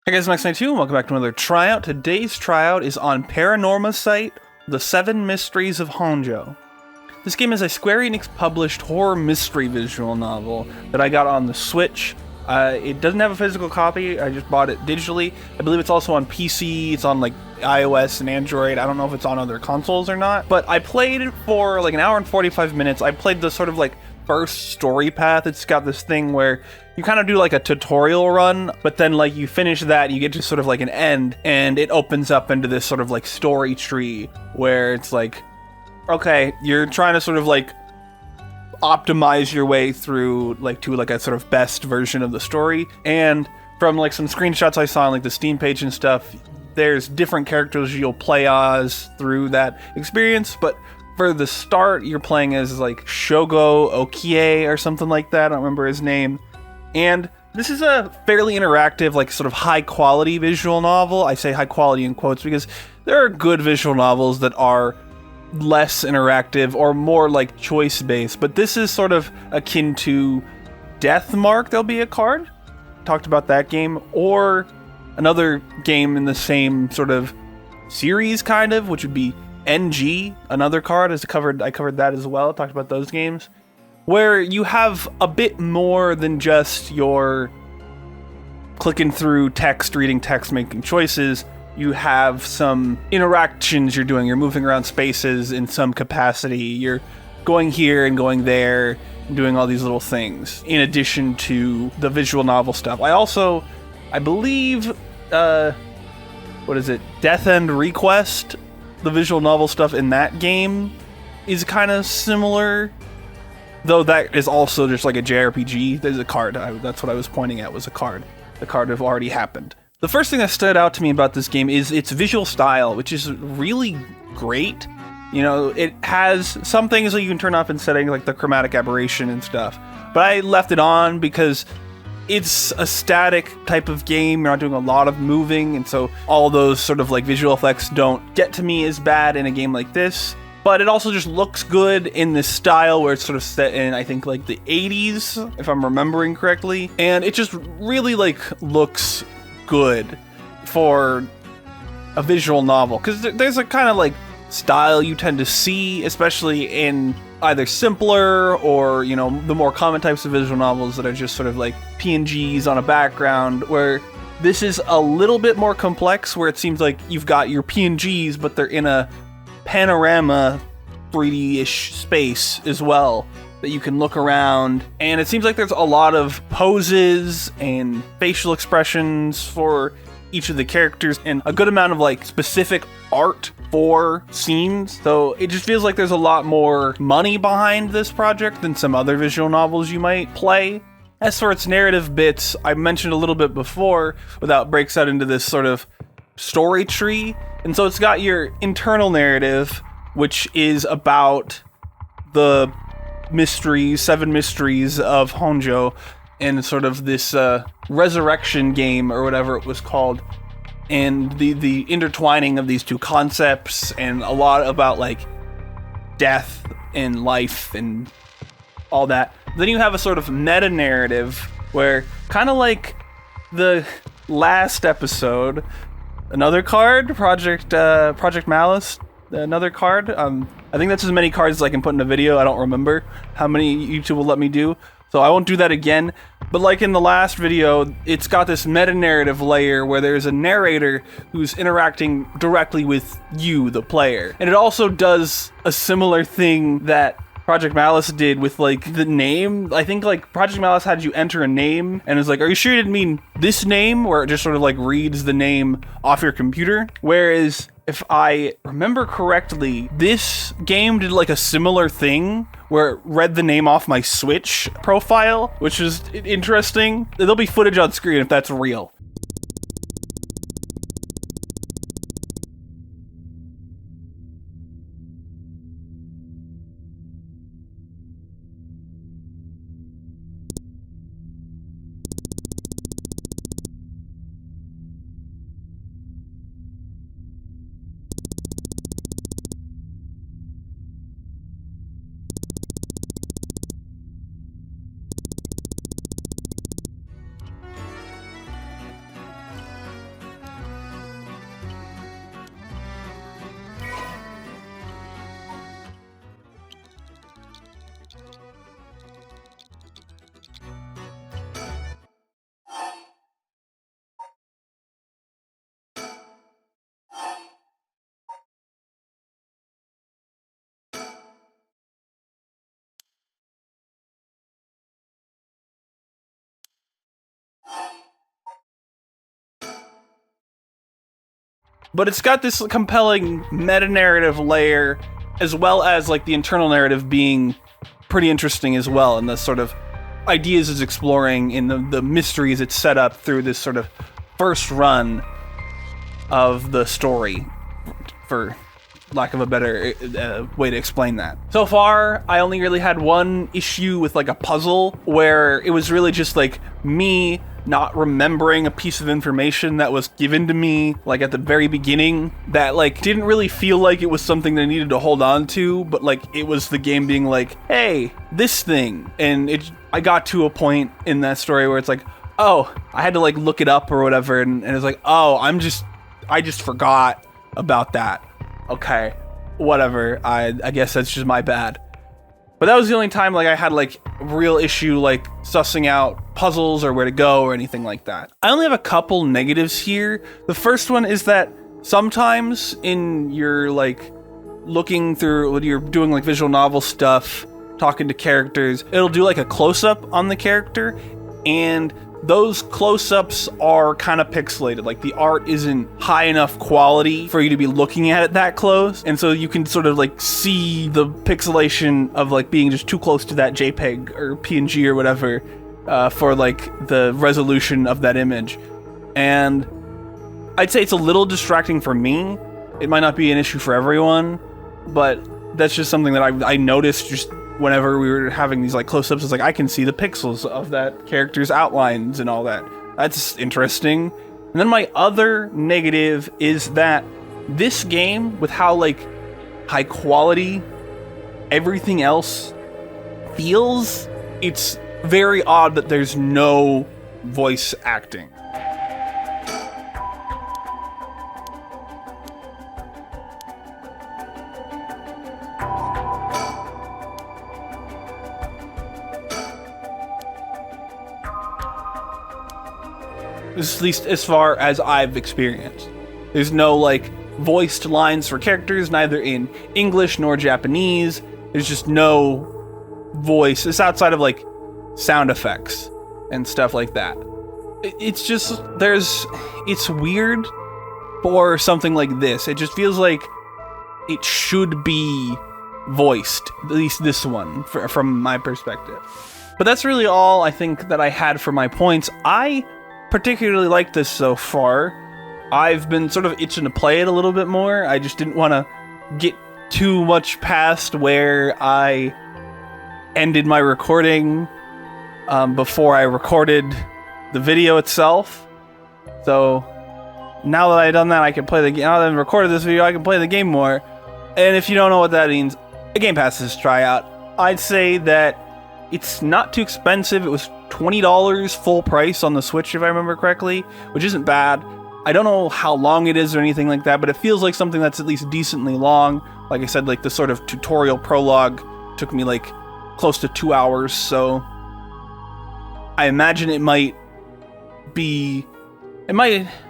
Hey guys, Max92 and welcome back to another tryout. Today's tryout is on Paranormasight, The 7 Mysteries of Honjo. This game is a Square Enix published horror mystery visual novel that I got on the Switch. It doesn't have a physical copy, I just bought it digitally. I believe it's also on PC, it's on like iOS and Android. I don't know if it's on other consoles or not. But I played it for like an hour and 45 minutes. I played the sort of like first story path. It's got this thing where you kind of do like a tutorial run, but then like you finish that, you get to sort of like an end, and it opens up into this sort of like story tree where it's like, okay, you're trying to sort of like optimize your way through like to like a sort of best version of the story. And from like some screenshots I saw on like the Steam page and stuff, there's different characters you'll play as through that experience, but for the start, you're playing as like Shogo Okie or something like that. I don't remember his name. And this is a fairly interactive, like sort of high quality visual novel. I say high quality in quotes because there are good visual novels that are less interactive or more like choice based, but this is sort of akin to Death Mark. There'll be a card. Talked about that game, or another game in the same sort of series kind of, which would be NG, another card. I covered that as well. Talked about those games, where you have a bit more than just your clicking through text, reading text, making choices. You have some interactions you're doing. You're moving around spaces in some capacity. You're going here and going there and doing all these little things in addition to the visual novel stuff. I believe, what is it? Death End Request, the visual novel stuff in that game is kind of similar, though that is also just like a JRPG. There's a card. That's what I was pointing at, was a card. The card have already happened. The first thing that stood out to me about this game is its visual style, which is really great. You know, it has some things that you can turn off in settings, like the chromatic aberration and stuff. But I left it on because it's a static type of game. You're not doing a lot of moving, and so all those sort of like visual effects don't get to me as bad in a game like this. But it also just looks good in this style where it's sort of set in, I think, like the 80s, if I'm remembering correctly. And it just really like looks good for a visual novel, because there's a kind of like style you tend to see, especially in either simpler or, you know, the more common types of visual novels that are just sort of like PNGs on a background, where this is a little bit more complex, where it seems like you've got your PNGs, but they're in a panorama 3D-ish space as well that you can look around. And it seems like there's a lot of poses and facial expressions for each of the characters, and a good amount of like specific art for scenes. So it just feels like there's a lot more money behind this project than some other visual novels you might play. As for its narrative bits, I mentioned a little bit before, without breaks out into this sort of story tree. And so it's got your internal narrative, which is about the mysteries, 7 mysteries of Honjo, and sort of this resurrection game or whatever it was called, and the intertwining of these two concepts, and a lot about like death and life and all that. Then you have a sort of meta narrative where, kind of like the last episode, another card, Project Malice, another card. I think that's as many cards as I can put in a video. I don't remember how many YouTube will let me do, so I won't do that again. But like in the last video, it's got this meta-narrative layer where there's a narrator who's interacting directly with you, the player. And it also does a similar thing that Project Malice did with like the name. I think like Project Malice had you enter a name and it's like, are you sure you didn't mean this name? Where it just sort of like reads the name off your computer. Whereas if I remember correctly, this game did like a similar thing where it read the name off my Switch profile, which is interesting. There'll be footage on screen if that's real. but it's got this compelling meta-narrative layer, as well as like the internal narrative being pretty interesting as well, and the sort of ideas it's exploring in the mysteries it's set up through this sort of first run of the story, for lack of a better way to explain that. So far, I only really had one issue with like a puzzle where it was really just like me not remembering a piece of information that was given to me like at the very beginning that like didn't really feel like it was something that I needed to hold on to, but like it was the game being like, hey, this thing. And I got to a point in that story where it's like, oh, I had to like look it up or whatever, and it's like, oh, I just forgot about that. Okay, whatever. I guess that's just my bad. But that was the only time like I had like real issue like sussing out puzzles or where to go or anything like that. I only have a couple negatives here. The first one is that sometimes in your like looking through when you're doing like visual novel stuff, talking to characters, it'll do like a close-up on the character, and those close-ups are kind of pixelated. Like the art isn't high enough quality for you to be looking at it that close, and so you can sort of like see the pixelation of like being just too close to that JPEG or PNG or whatever for like the resolution of that image. And I'd say it's a little distracting for me. It might not be an issue for everyone, but that's just something that I noticed just whenever we were having these like close-ups. It's like I can see the pixels of that character's outlines and all that. That's interesting. And then my other negative is that this game, with how like high quality everything else feels, it's very odd that there's no voice acting. At least as far as I've experienced. There's no like voiced lines for characters, neither in English nor Japanese. There's just no voice. It's outside of like sound effects and stuff like that. It's just, it's weird for something like this. It just feels like it should be voiced, at least this one, from my perspective. But that's really all I think that I had for my points. I particularly like this so far. I've been sort of itching to play it a little bit more. I just didn't want to get too much past where I ended my recording before I recorded the video itself. So now that I've done that, I can play the game. Now that I've recorded this video, I can play the game more. And if you don't know what that means, a Game Pass is tryout. I'd say that it's not too expensive. It was $20 full price on the Switch, if I remember correctly, which isn't bad. I don't know how long it is or anything like that, but it feels like something that's at least decently long. Like I said, like the sort of tutorial prologue took me like close to 2 hours, so I imagine it might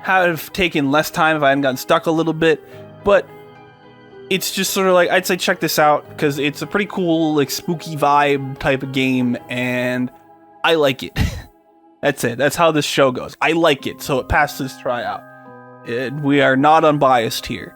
have taken less time if I hadn't gotten stuck a little bit, but it's just sort of like, I'd say check this out, because it's a pretty cool, like, spooky vibe type of game, and I like it. That's it. That's how this show goes. I like it, so it passed this tryout. We are not unbiased here.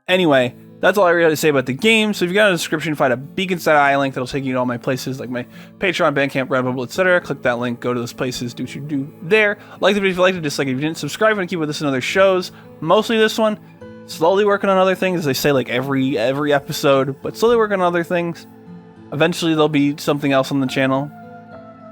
Anyway, that's all I really had to say about the game. So if you got a description, find a Beaconside link that'll take you to all my places, like my Patreon, Bandcamp, Redbubble, etc. Click that link, go to those places, do what you do there. Like the video if you liked it, dislike it if you didn't. Subscribe and keep with us in other shows. Mostly this one. Slowly working on other things, as they say, like every episode, but slowly working on other things. Eventually there'll be something else on the channel.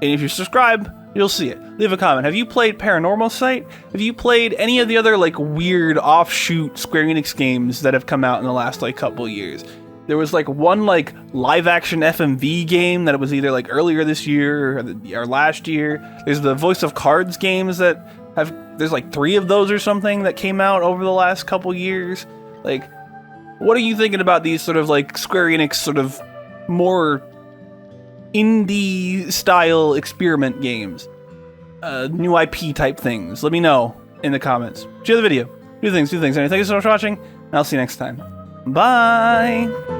And if you subscribe, you'll see it. Leave a comment. Have you played Paranormasight? Have you played any of the other like weird offshoot Square Enix games that have come out in the last like couple years? There was like one like live action FMV game that was either like earlier this year or last year. There's the Voice of Cards games that there's like 3 of those or something that came out over the last couple years. Like, what are you thinking about these sort of like Square Enix sort of more indie style experiment games? New IP type things. Let me know in the comments. Share the video. Do things. And thank you so much for watching, and I'll see you next time. Bye!